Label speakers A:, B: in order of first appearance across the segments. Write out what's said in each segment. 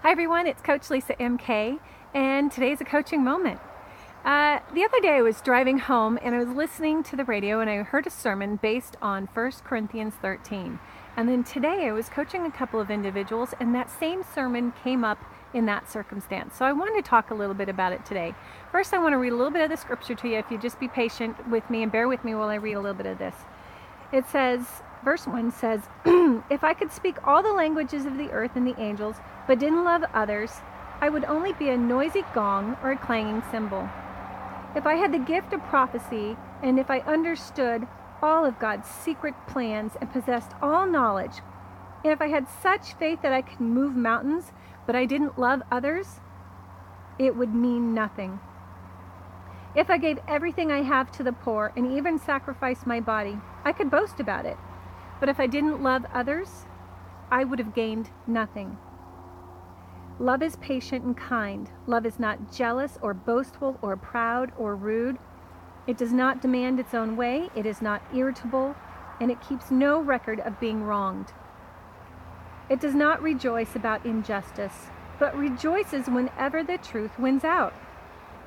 A: Hi everyone, it's Coach Lisa MK, and today's a coaching moment. The other day I was driving home and I was listening to the radio and I heard a sermon based on 1 Corinthians 13. And then today I was coaching a couple of individuals and that same sermon came up in that circumstance. So I wanted to talk a little bit about it today. First, I want to read a little bit of the scripture to you if you just be patient with me and bear with me while I read a little bit of this. It says, verse 1 says, if I could speak all the languages of the earth and the angels, but didn't love others, I would only be a noisy gong or a clanging cymbal. If I had the gift of prophecy, and if I understood all of God's secret plans and possessed all knowledge, and if I had such faith that I could move mountains, but I didn't love others, it would mean nothing. If I gave everything I have to the poor and even sacrificed my body, I could boast about it. But if I didn't love others, I would have gained nothing. Love is patient and kind. Love is not jealous or boastful or proud or rude. It does not demand its own way. It is not irritable, and it keeps no record of being wronged. It does not rejoice about injustice, but rejoices whenever the truth wins out.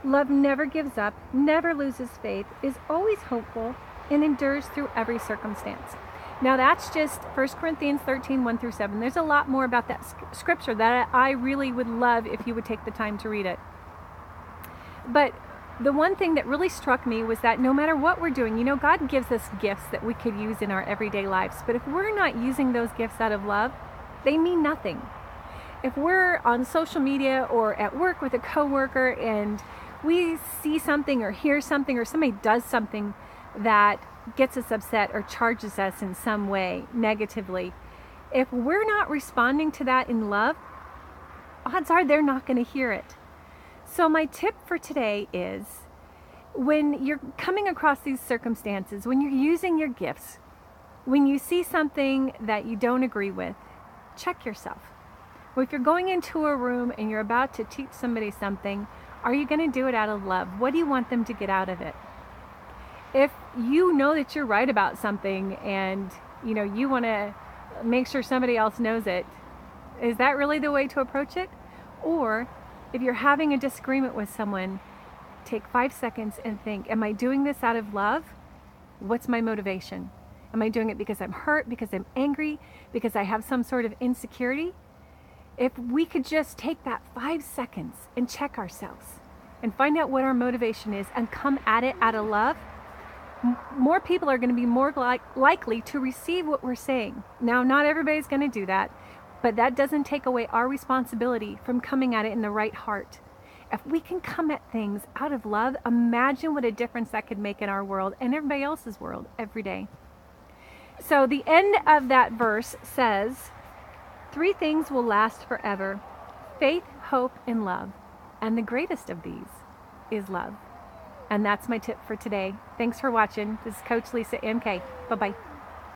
A: Love never gives up, never loses faith, is always hopeful, and endures through every circumstance. Now that's just 1 Corinthians 13, 1 through 7. There's a lot more about that scripture that I really would love if you would take the time to read it. But the one thing that really struck me was that no matter what we're doing, God gives us gifts that we could use in our everyday lives. But if we're not using those gifts out of love, they mean nothing. If we're on social media or at work with a coworker and we see something or hear something or somebody does something that gets us upset or charges us in some way negatively, if we're not responding to that in love, odds are they're not going to hear it. So my tip for today is, when you're coming across these circumstances, when you're using your gifts, when you see something that you don't agree with, check yourself. Well, if you're going into a room and you're about to teach somebody something, are you going to do it out of love? What do you want them to get out of it? If you know that you're right about something and you want to make sure somebody else knows it, is that really the way to approach it? Or if you're having a disagreement with someone, take 5 seconds and think, am I doing this out of love? What's my motivation? Am I doing it because I'm hurt, because I'm angry, because I have some sort of insecurity? If we could just take that 5 seconds and check ourselves and find out what our motivation is and come at it out of love, more people are going to be more likely to receive what we're saying. Now, not everybody's going to do that, but that doesn't take away our responsibility from coming at it in the right heart. If we can come at things out of love, imagine what a difference that could make in our world and everybody else's world every day. So the end of that verse says, 3 things will last forever: faith, hope, and love. And the greatest of these is love. And that's my tip for today. Thanks for watching. This is Coach Lisa MK. Bye-bye.